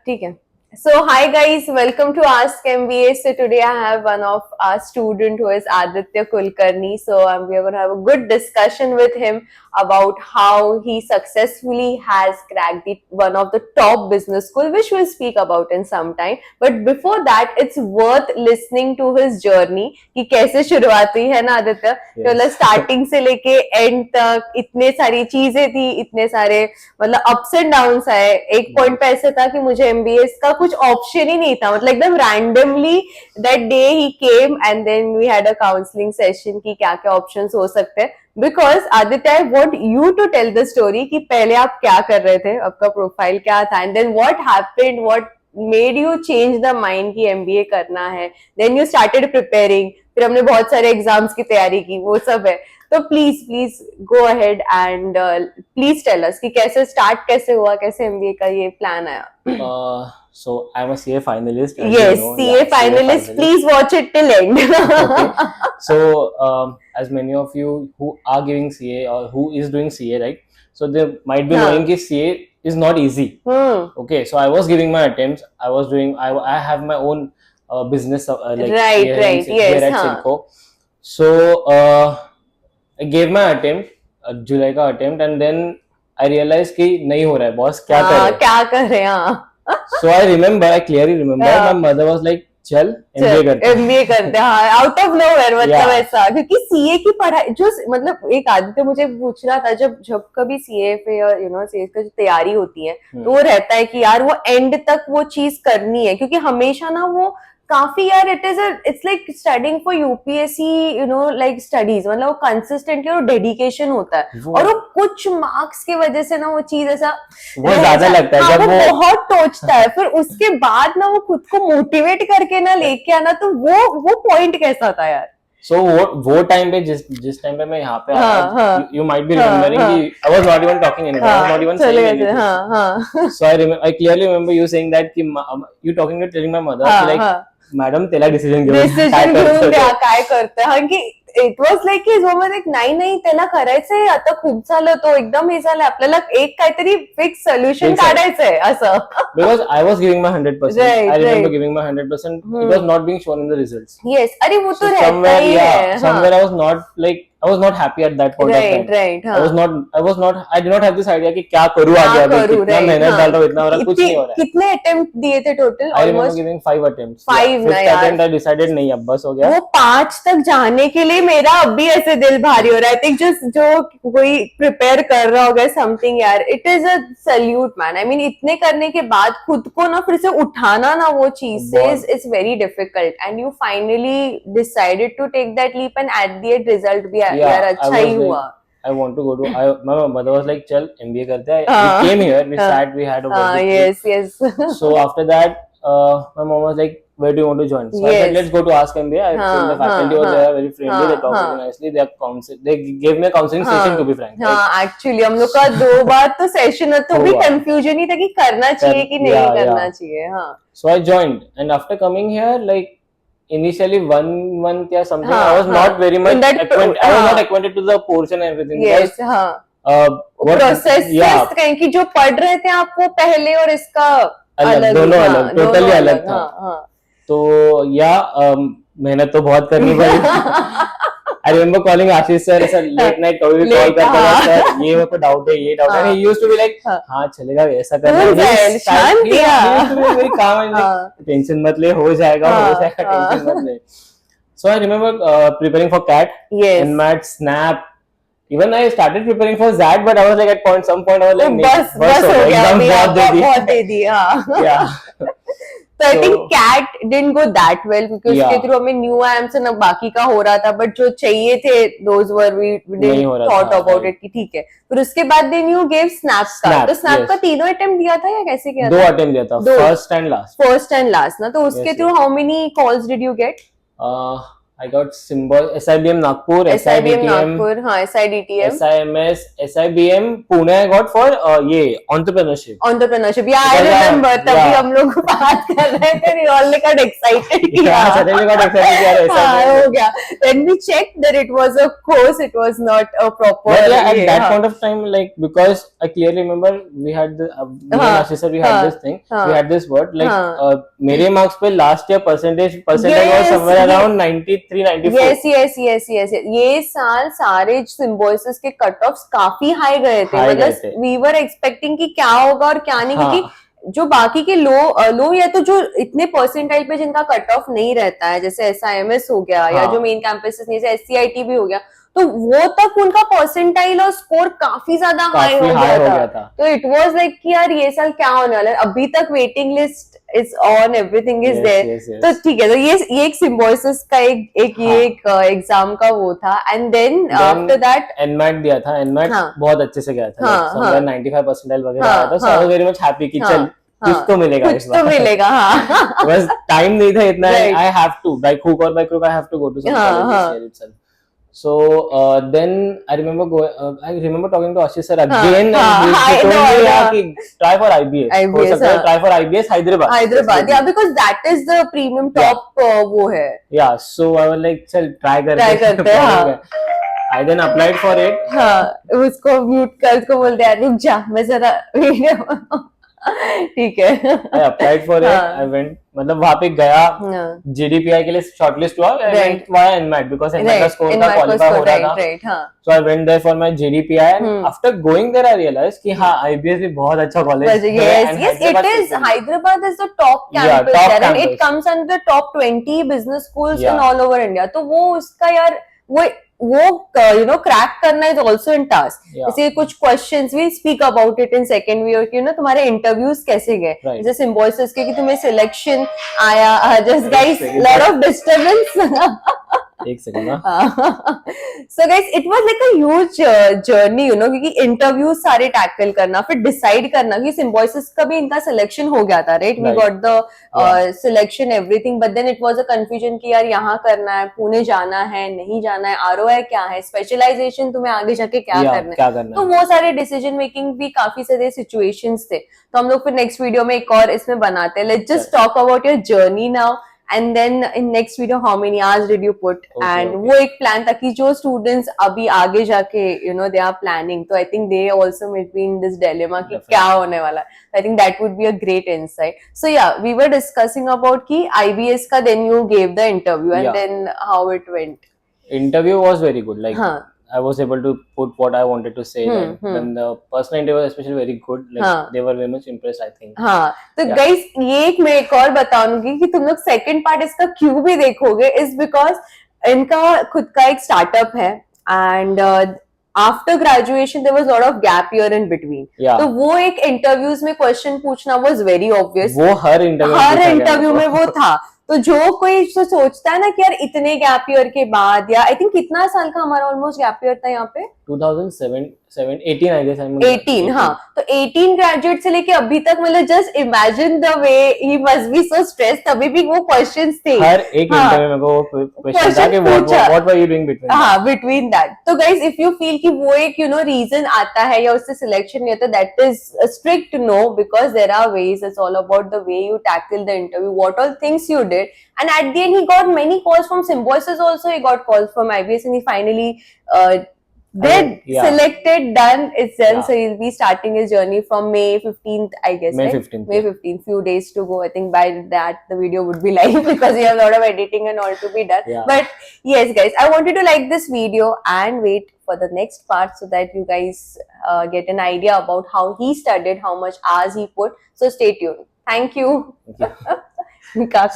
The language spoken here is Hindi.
ठीक है. So hi guys, welcome to Ask MBA. So today I have one of our student who is Aditya Kulkarni. So we are going to have a good discussion with him about how he successfully has cracked one of the top business school, which we'll speak about in some time. But before that, it's worth listening to his journey कि कैसे शुरुआत हुई है ना आदित्य. Yes. मतलब स्टार्टिंग से लेके एंड तक इतने सारी चीजें थी, इतने सारे मतलब अप्स एंड डाउन्स आए. एक पॉइंट पे ऐसे था कि मुझे एमबीएस का कुछ ऑप्शन ही नहीं था, मतलब एकदम randomly that day he came and then we had a counselling session कि क्या क्या ऑप्शंस हो सकते हैं. Because Aditya I want you to tell the story कि पहले आप क्या कर रहे थे, आपका प्रोफाइल क्या था, and then what happened, what made you change the mind कि एमबीए करना है. देन यू स्टार्टेड प्रिपेयरिंग, फिर हमने बहुत सारे एग्जाम्स की तैयारी की, वो सब है. तो please go ahead and please tell us कि कैसे स्टार्ट कैसे हुआ, कैसे एमबीए का ये प्लान आया. So I'm a CA finalist. Yes, CA finalist. Please watch it till end. Okay. So as many of you who are giving CA or who is doing CA, right? So they might be knowing that CA is not easy. Okay. So I was giving my attempts. I have my own business like right. Yes. here at Silco. So I gave my attempt, July का attempt, and then I realized कि नहीं हो रहा है, बॉस क्या कर रहे हैं. So I clearly remember my mother was like, चल एमबीए करते हैं आउट ऑफ नोवेयर, मतलब ऐसा. क्योंकि सीए की पढ़ाई जो मतलब एक आदित्य मुझे पूछ रहा था, जब कभी सीए पे या सीए की जो तैयारी होती है तो वो रहता है कि यार वो एंड तक वो चीज करनी है, क्योंकि हमेशा ना वो काफी यार it's like studying for UPSC like studies, मतलब वो कंसिस्टेंटली और डेडिकेशन होता है. और वो कुछ मार्क्स की वजह से ना वो चीज ऐसा वो ज्यादा लगता है, जब वो बहुत टोचता है. फिर उसके बाद ना वो खुद को मोटिवेट करके ना लेके आना, तो वो पॉइंट कैसा था यार. So वो टाइम पे जिस टाइम पे मैं यहाँ पे आया, you might be remembering कि I was not even talking anything, I was not even saying anything. So I clearly remember you saying that कि you telling my mother कि like मॅडम त्याला डिसिजन घेऊन द्या काय करते. की इट वॉज लाईक की जो एक नाही त्याला करायचंय, आता खूप झालं, तो एकदम हे झालं, आपल्याला एक काहीतरी फिक्स सोल्युशन काढायचंय असं. Because I was giving my 100%. I remember giving my 100%. It was not being shown in the results. Yes, अरे वो तो रहता ही है. Somewhere I was not happy at that point of time. Right. I did not have this idea कि क्या करूँ आगे, कितना मेहनत डाल रहा हूँ, इतना हो रहा, कुछ नहीं हो रहा है. कितने अटेम्प्ट दिए थे total? I remember giving 5 attempts. 5 ना यार. attempt I decided नहीं, अब बस हो गया. वो 5 तक जाने के लिए मेरा अभी ऐसे दिल भारी हो रहा है. I think जो कोई प्रिपेयर कर रहा होगा समथिंग यार, it is a salute man. I mean इतने करने के बाद खुद को ना फिर से उठाना ना वो चीज से is very difficult, and you finally decided to take that leap, and at the end result भी यार अच्छा ही हुआ. I want to go to. My mother was like, "चल MBA करते हैं." We came here. We sat. We had a yes. So after that, my mom was like, "Where do you want to join?" So I said, "Let's go to Ask MBA." I said the faculty was there, very friendly. They talked very nicely. They gave me a counseling session, to be frank. Actually हम लोग का 2 बार तो सेशन तो भी कंफ्यूजन ही था कि करना चाहिए कि नहीं करना चाहिए. So I joined, and after coming here, like initially 1 month or something, I was not very much acquainted. I was not acquainted to the portion and everything. Yes, process कहीं कि जो पढ़ रहे थे आप वो पहले और इसका अलग, दोनों अलग, टोटली अलग था. तो मेहनत तो बहुत करनी पड़ी. I remember calling Ashish sir late night, कभी भी कॉल करता था, सर ये मेरे को डाउट है, ये डाउट है. He used to be like, हाँ चलेगा, ऐसा करना है, शांत या मेरी काम है, टेंशन मत ले, हो जाएगा, टेंशन मत ले. So I remember preparing for CAT, NMAT, SNAP. Even I started preparing for ZAT, but I was like some point I was like, बस हो गया, बहुत दे दी. Yeah. So I think CAT didn't go that well because उसके थ्रू हमें न्यू आईएम से ना बाकी का हो रहा था, बट जो चाहिए थे those were we didn't thought about it कि ठीक है. फिर उसके बाद then you gave SNAP का. तो SNAP का तीनों अटेम्प्ट दिया था या कैसे किया था? 2 अटेम्प्ट दिया था, फर्स्ट एंड लास्ट ना. तो उसके through how many calls did you get? I got symbol SIBM Nagpur, SIBM SIDTM, Nagpur, हाँ SIDTM, SIMS, SIBM Pune I got for ये entrepreneurship. entrepreneurship. Yeah, I Because remember. तभी yeah. हम लोग बात कर रहे थे, we all got excited कि Yeah, suddenly got excited कि यार हाँ SIBM. हो गया. Then we checked that it was a course, it was not a proper. But yeah, at ये, that हाँ. point of time, like because I clearly remember we had the me and हाँ, Ashish sir, we had हाँ, this thing, हाँ. we had this word like हाँ. मेरे marks पे last year percentage was Yes, somewhere yes. around 93, 94. yes. ये साल सारे सिम्बोसिस के कट ऑफ काफी हाई गए थे. High गए थे. मतलब वी वर एक्सपेक्टिंग कि क्या होगा और क्या नहीं, हाँ. क्योंकि जो बाकी के लो या तो जो इतने परसेंटाइल पे जिनका कट ऑफ नहीं रहता है, जैसे SIMS हो गया या हाँ. जो मेन कैंपसेस नहीं, जैसे SCIT भी हो गया, तो वो तक उनका परसेंटाइल और स्कोर काफी ज्यादा हाई हो गया था. तो इट वाज लाइक कि यार ये साल क्या होने वाला है. अभी तक waiting list is on, everything is there. तो ठीक है, तो ये एक सिम्बोसिस का एक एग्जाम का वो था. And then after that NMAT दिया था. NMAT हाँ. बहुत अच्छे से गया था. हाँ, somewhere हाँ. 95 परसेंटाइल वगैरह हाँ, आया था. So I was very much happy कि हाँ, चल कुछ तो मिलेगा कुछ इस बार. तो मिलेगा. हाँ. बस टाइम नहीं था इतना. Right. I have to by hook or by crook I have to go to some हाँ, college हाँ. this year itself. So then I remember talking to Ashish sir again, हाँ, and he I told know, me I यार know. कि try for IBS. हो IBS, सकता है हाँ. try for IBS Hyderabad. Yeah, because that is the premium top वो है. Yeah, so I was like चल try करते हैं, हाँ. I then applied for it. हाँ, उसको म्यूट कर, उसको बोलते हैं रुक जा मैं जरा वीडियो. ठीक है. I applied for it. हाँ. I went, मतलब वहाँ पे गया, हाँ. GDPI के लिए shortlist हुआ. I Right. went via NMAT because NMAT का score in का my qualify course, हो रहा था. right, हाँ. So I went there for my GDPI, and after going there I realized कि हाँ IBS भी बहुत अच्छा college है. Yes, it is. Hyderabad is the top Yeah, campus top there, and campus. it comes under the top 20 business schools in Yeah. all over India. तो वो उसका यार वो क्रैक करना is also in task. Yeah. जैसे कुछ questions we speak about it in second we, और तुम्हारे इंटरव्यूज कैसे गए, Right. जैसे सिम्बोसिस के कि तुम्हें सिलेक्शन आया. Just guys, second. Lot of disturbance. एक सेकंड ना. So guys, it was like a huge journey, क्योंकि इंटरव्यूज सारे टैकल करना, फिर डिसाइड करना कि सिम्बोसिस का भी इनका सिलेक्शन हो गया था, right. We Right. Got the selection everything, but then it was a confusion कि यार यहाँ करना है, पुणे जाना है, नहीं जाना है, ROI क्या है, स्पेशलाइजेशन तुम्हें आगे जाके क्या करना है. तो वो सारे डिसीजन मेकिंग भी काफी सारे सिचुएशंस थे. तो हम लोग फिर नेक्स्ट वीडियो में एक और इसमें बनाते हैं. Let's just talk about your journey now, and then in next video how many hours did you put. Okay, and okay. वो एक प्लान था कि जो स्टूडेंट्स अभी आगे जाके they are planning, तो I think they also might be in this dilemma कि क्या होने वाला है. I think that would be a great insight. So yeah, we were discussing about कि IBS का then you gave the interview, and Yeah. then how it went. Interview was very good. Like हाँ. I was able to put what I wanted to say. Then the personal interview was especially very good. Like हाँ. they were very much impressed, I think. हाँ, तो Yeah. गाइस ये एक मैं एक और बताऊंगी कि तुम लोग सेकंड पार्ट इसका क्यों भी देखोगे, इज बिकॉज इनका खुद का एक स्टार्टअप है, and after graduation there was lot of gap year in between. Yeah. तो वो एक इंटरव्यूज में क्वेश्चन पूछना वाज वेरी ऑब्वियस. वो हर इंटरव्यू में वो था. तो जो कोई तो सोचता है ना कि यार इतने गैप ईयर के बाद, या आई थिंक कितना साल का हमारा ऑलमोस्ट गैप ईयर था यहाँ पे, 18 I guess. 18. हाँ, तो 18 ग्रेजुएट से लेके अभी तक, मतलब just imagine the way he must be so stress. तभी भी वो क्वेश्चंस थे हर एक इंटरव्यू में वो क्वेश्चन था कि what were you doing between. हाँ, बिटवीन दैट. तो गाइज इफ यू फील कि वो एक रीजन आता है या उससे सिलेक्शन नहीं होता, that is strict no, because there are ways. It's all about the way you tackle the interview, what all things you did. And at the end, he got many calls from Symbiosis also. He got calls from IBS, and he finally did selected, done. It's done. Yeah. So he'll be starting his journey from May 15th, I guess. May right? 15th. May 15th. Few days to go. I think by that the video would be live because we have a lot of editing and all to be done. Yeah. But yes, guys, I want you to like this video and wait for the next part so that you guys get an idea about how he studied, how much hours he put. So stay tuned. Thank you. Thank you. Kaka